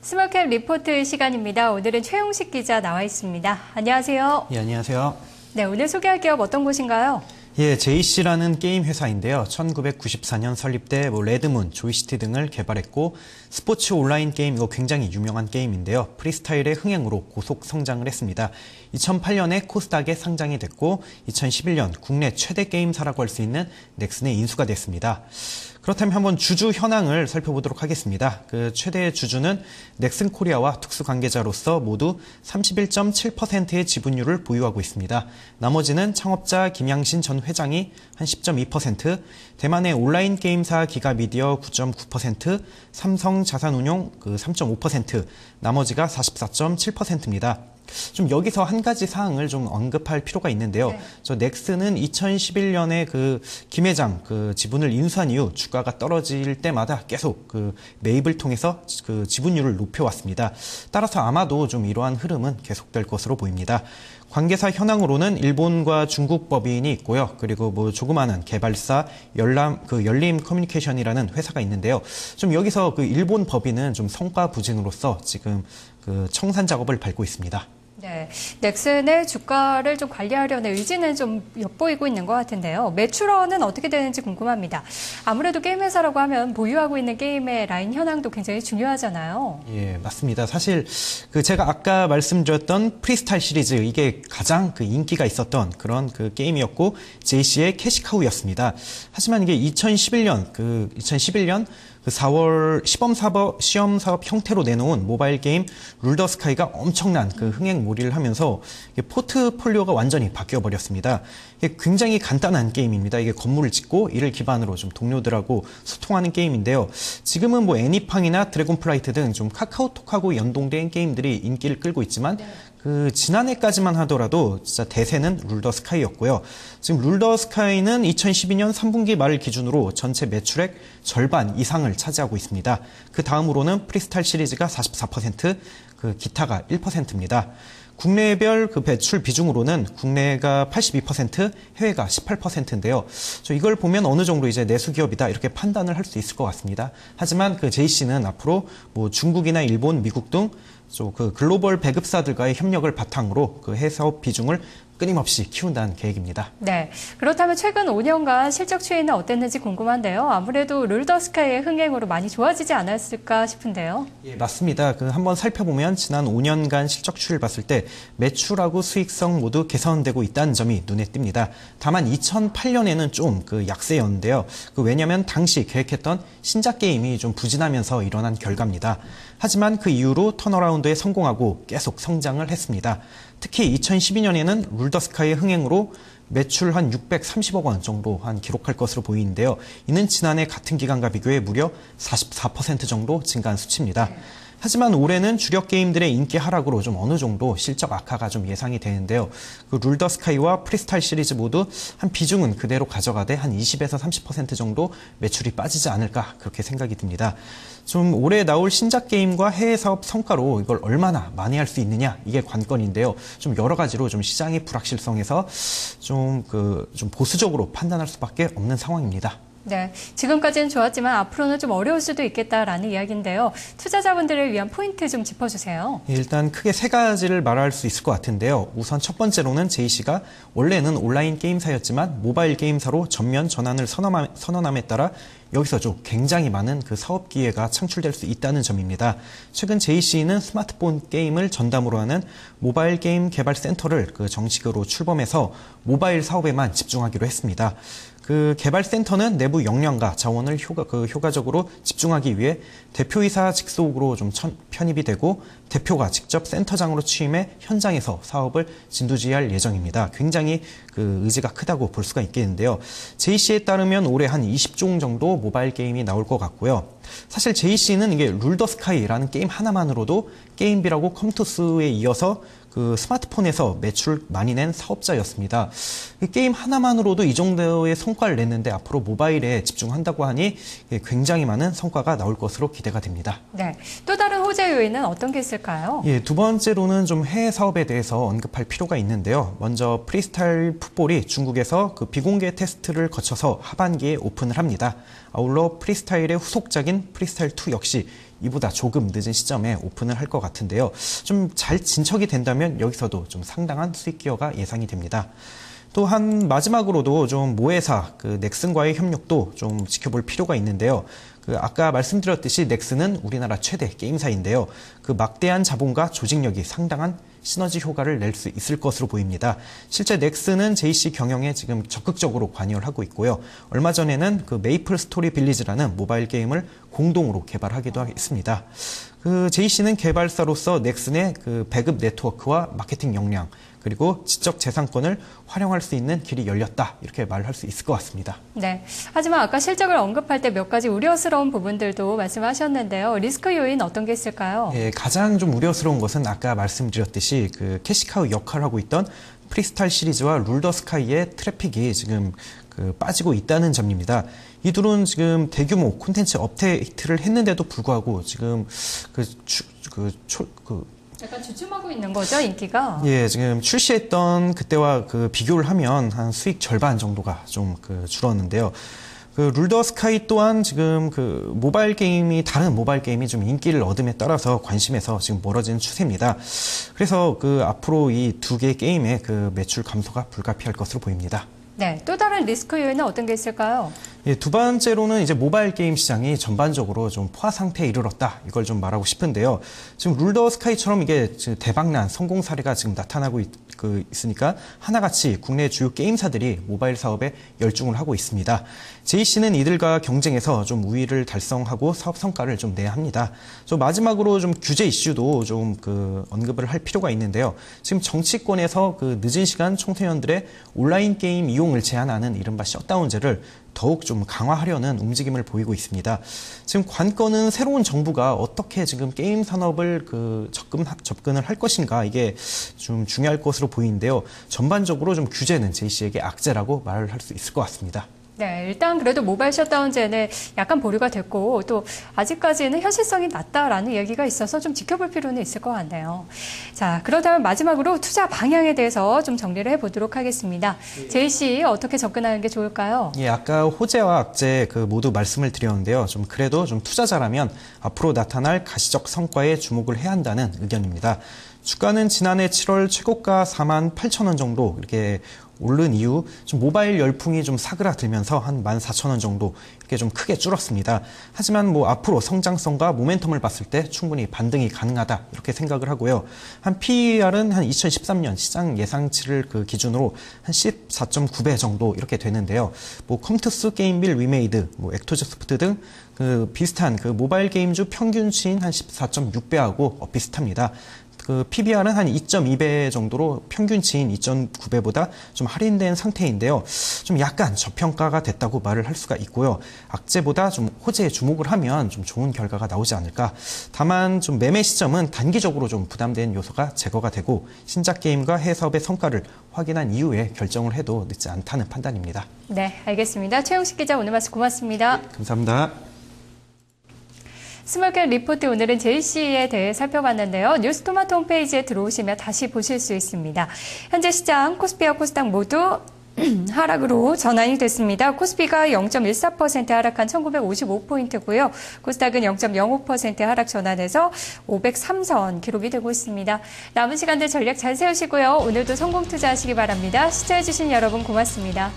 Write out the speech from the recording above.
스몰캡 리포트 시간입니다. 오늘은 최용식 기자 나와 있습니다. 안녕하세요. 예, 안녕하세요. 네, 오늘 소개할 기업 어떤 곳인가요? 예, JC라는 게임 회사인데요. 1994년 설립돼 레드문, 조이시티 등을 개발했고 스포츠 온라인 게임 이거 굉장히 유명한 게임인데요. 프리스타일의 흥행으로 고속 성장을 했습니다. 2008년에 코스닥에 상장이 됐고 2011년 국내 최대 게임사라고 할 수 있는 넥슨에 인수가 됐습니다. 그렇다면 한번 주주 현황을 살펴보도록 하겠습니다. 그 최대 주주는 넥슨 코리아와 특수 관계자로서 모두 31.7%의 지분율을 보유하고 있습니다. 나머지는 창업자 김양신 전 회장이 한 10.2%, 대만의 온라인 게임사 기가미디어 9.9%, 삼성 자산운용 3.5%, 나머지가 44.7%입니다. 좀 여기서 한 가지 사항을 좀 언급할 필요가 있는데요. 네. 저 넥슨은 2011년에 김 회장 지분을 인수한 이후 주가가 떨어질 때마다 계속 매입을 통해서 지분율을 높여왔습니다. 따라서 아마도 좀 이러한 흐름은 계속될 것으로 보입니다. 관계사 현황으로는 일본과 중국 법인이 있고요. 그리고 조그마한 개발사 열림 커뮤니케이션이라는 회사가 있는데요. 좀 여기서 일본 법인은 좀 성과 부진으로서 지금 청산 작업을 밟고 있습니다. 네, 넥슨의 주가를 좀 관리하려는 의지는 좀 엿보이고 있는 것 같은데요. 매출원은 어떻게 되는지 궁금합니다. 아무래도 게임 회사라고 하면 보유하고 있는 게임의 라인 현황도 굉장히 중요하잖아요. 예, 맞습니다. 사실 제가 아까 말씀드렸던 프리스타일 시리즈 이게 가장 인기가 있었던 그런 게임이었고 JC의 캐시카우였습니다. 하지만 이게 2011년 4월 시험 사업 형태로 내놓은 모바일 게임 룰더 스카이가 엄청난 흥행몰이를 하면서 포트폴리오가 완전히 바뀌어 버렸습니다. 이게 굉장히 간단한 게임입니다. 이게 건물을 짓고 이를 기반으로 좀 동료들하고 소통하는 게임인데요. 지금은 애니팡이나 드래곤플라이트 등 좀 카카오톡하고 연동된 게임들이 인기를 끌고 있지만 지난해까지만 하더라도 진짜 대세는 룰더 스카이였고요. 지금 룰더 스카이는 2012년 3분기 말을 기준으로 전체 매출액 절반 이상을 차지하고 있습니다. 그 다음으로는 프리스타일 시리즈가 44%, 기타가 1%입니다. 국내별 배출 비중으로는 국내가 82%, 해외가 18%인데요. 이걸 보면 어느 정도 이제 내수 기업이다 이렇게 판단을 할 수 있을 것 같습니다. 하지만 JC는 앞으로 중국이나 일본, 미국 등 글로벌 배급사들과의 협력을 바탕으로 해외 사업 비중을 끊임없이 키운다는 계획입니다. 네, 그렇다면 최근 5년간 실적 추이는 어땠는지 궁금한데요. 아무래도 룰더 스카이의 흥행으로 많이 좋아지지 않았을까 싶은데요. 예, 맞습니다. 한번 살펴보면 지난 5년간 실적 추이를 봤을 때 매출하고 수익성 모두 개선되고 있다는 점이 눈에 띕니다. 다만 2008년에는 좀 약세였는데요. 왜냐하면 당시 계획했던 신작 게임이 좀 부진하면서 일어난 결과입니다. 하지만 그 이후로 턴어라운드에 성공하고 계속 성장을 했습니다. 특히 2012년에는 룰더 스카이의 흥행으로 매출 한 630억 원 정도 기록할 것으로 보이는데요. 이는 지난해 같은 기간과 비교해 무려 44% 정도 증가한 수치입니다. 하지만 올해는 주력 게임들의 인기 하락으로 좀 어느 정도 실적 악화가 좀 예상이 되는데요. 룰더 스카이와 프리스타일 시리즈 모두 한 비중은 그대로 가져가되 한 20에서 30% 정도 매출이 빠지지 않을까 그렇게 생각이 듭니다. 좀 올해 나올 신작 게임과 해외 사업 성과로 이걸 얼마나 많이 할 수 있느냐 이게 관건인데요. 좀 여러 가지로 좀 시장의 불확실성에서 좀 보수적으로 판단할 수밖에 없는 상황입니다. 네, 지금까지는 좋았지만 앞으로는 좀 어려울 수도 있겠다라는 이야기인데요. 투자자분들을 위한 포인트 좀 짚어주세요. 일단 크게 세 가지를 말할 수 있을 것 같은데요. 우선 첫 번째로는 JC가 원래는 온라인 게임사였지만 모바일 게임사로 전면 전환을 선언함에 따라 여기서 좀 굉장히 많은 사업 기회가 창출될 수 있다는 점입니다. 최근 JC는 스마트폰 게임을 전담으로 하는 모바일 게임 개발 센터를 정식으로 출범해서 모바일 사업에만 집중하기로 했습니다. 개발 센터는 내부 역량과 자원을 효과적으로 집중하기 위해 대표이사 직속으로 좀 편입이 되고 대표가 직접 센터장으로 취임해 현장에서 사업을 진두지휘할 예정입니다. 굉장히 의지가 크다고 볼 수가 있겠는데요. JC에 따르면 올해 한 20종 정도 모바일 게임이 나올 것 같고요. 사실 JC는 이게 룰더 스카이라는 게임 하나만으로도 게임비라고 컴투스에 이어서 스마트폰에서 매출 많이 낸 사업자였습니다. 게임 하나만으로도 이 정도의 성과를 냈는데 앞으로 모바일에 집중한다고 하니 굉장히 많은 성과가 나올 것으로 기대가 됩니다. 네, 또 다른 호재 요인은 어떤 게 있을까요? 예, 두 번째로는 좀 해외 사업에 대해서 언급할 필요가 있는데요. 먼저 프리스타일 풋볼이 중국에서 비공개 테스트를 거쳐서 하반기에 오픈을 합니다. 아울러 프리스타일의 후속작인 대표적인 프리스타일 2 역시 이보다 조금 늦은 시점에 오픈을 할 것 같은데요. 좀 잘 진척이 된다면 여기서도 좀 상당한 수익 기여가 예상이 됩니다. 또한 마지막으로도 좀 모회사 넥슨과의 협력도 좀 지켜볼 필요가 있는데요. 아까 말씀드렸듯이 넥슨은 우리나라 최대 게임사인데요. 막대한 자본과 조직력이 상당한 시너지 효과를 낼 수 있을 것으로 보입니다. 실제 넥슨은 JC 경영에 지금 적극적으로 관여를 하고 있고요. 얼마 전에는 메이플 스토리 빌리지라는 모바일 게임을 공동으로 개발하기도 했습니다. JC는 개발사로서 넥슨의 배급 네트워크와 마케팅 역량, 그리고 지적 재산권을 활용할 수 있는 길이 열렸다, 이렇게 말할 수 있을 것 같습니다. 네. 하지만 아까 실적을 언급할 때 몇 가지 우려스러운 부분들도 말씀하셨는데요. 리스크 요인 어떤 게 있을까요? 예, 가장 좀 우려스러운 것은 아까 말씀드렸듯이 캐시카우 역할을 하고 있던 프리스타일 시리즈와 룰 더 스카이의 트래픽이 지금 빠지고 있다는 점입니다. 이 둘은 지금 대규모 콘텐츠 업데이트를 했는데도 불구하고 지금 약간 주춤하고 있는 거죠, 인기가? 예, 지금 출시했던 그때와 비교를 하면 한 수익 절반 정도가 좀 줄었는데요. 룰 더 스카이 또한 지금 다른 모바일 게임이 좀 인기를 얻음에 따라서 관심에서 지금 멀어지는 추세입니다. 그래서 앞으로 이 두 개의 게임의 매출 감소가 불가피할 것으로 보입니다. 네, 또 다른 리스크 요인은 어떤 게 있을까요? 예, 두 번째로는 이제 모바일 게임 시장이 전반적으로 좀 포화 상태에 이르렀다, 이걸 좀 말하고 싶은데요. 지금 룰 더 스카이처럼 이게 대박난 성공 사례가 지금 나타나고 있으니까 하나같이 국내 주요 게임사들이 모바일 사업에 열중을 하고 있습니다. JC는 이들과 경쟁해서 좀 우위를 달성하고 사업 성과를 좀 내야 합니다. 마지막으로 좀 규제 이슈도 좀 언급을 할 필요가 있는데요. 지금 정치권에서 늦은 시간 청소년들의 온라인 게임 이용을 제한하는 이른바 셧다운제를 더욱 좀 강화하려는 움직임을 보이고 있습니다. 지금 관건은 새로운 정부가 어떻게 지금 게임 산업을 접근을 할 것인가, 이게 좀 중요할 것으로 보이는데요. 전반적으로 좀 규제는 JC에게 악재라고 말을 할 수 있을 것 같습니다. 네, 일단 그래도 모바일 셧다운제는 약간 보류가 됐고 또 아직까지는 현실성이 낮다라는 얘기가 있어서 좀 지켜볼 필요는 있을 것 같네요. 자, 그렇다면 마지막으로 투자 방향에 대해서 좀 정리를 해보도록 하겠습니다. JC 어떻게 접근하는 게 좋을까요? 예, 아까 호재와 악재 모두 말씀을 드렸는데요. 좀 그래도 좀 투자자라면 앞으로 나타날 가시적 성과에 주목을 해야 한다는 의견입니다. 주가는 지난해 7월 최고가 48,000원 정도 이렇게 오른 이후 좀 모바일 열풍이 좀 사그라들면서 한 14,000원 정도 이렇게 좀 크게 줄었습니다. 하지만 앞으로 성장성과 모멘텀을 봤을 때 충분히 반등이 가능하다, 이렇게 생각을 하고요. 한 PER은 한 2013년 시장 예상치를 기준으로 한 14.9배 정도 이렇게 되는데요. 컴투스, 게임빌, 위메이드, 액토즈 소프트 등 비슷한 모바일 게임주 평균치인 한 14.6배하고 비슷합니다. PBR은 한 2.2배 정도로 평균치인 2.9배보다 좀 할인된 상태인데요. 좀 약간 저평가가 됐다고 말을 할 수가 있고요. 악재보다 좀 호재에 주목을 하면 좀 좋은 결과가 나오지 않을까. 다만 좀 매매 시점은 단기적으로 좀 부담된 요소가 제거가 되고 신작 게임과 해외사업의 성과를 확인한 이후에 결정을 해도 늦지 않다는 판단입니다. 네, 알겠습니다. 최영식 기자, 오늘 말씀 고맙습니다. 네, 감사합니다. 스몰캡 리포트, 오늘은 JC에 대해 살펴봤는데요. 뉴스토마토 홈페이지에 들어오시면 다시 보실 수 있습니다. 현재 시장 코스피와 코스닥 모두 하락으로 전환이 됐습니다. 코스피가 0.14% 하락한 1955포인트고요. 코스닥은 0.05% 하락 전환해서 503선 기록이 되고 있습니다. 남은 시간들 전략 잘 세우시고요. 오늘도 성공 투자하시기 바랍니다. 시청해주신 여러분 고맙습니다.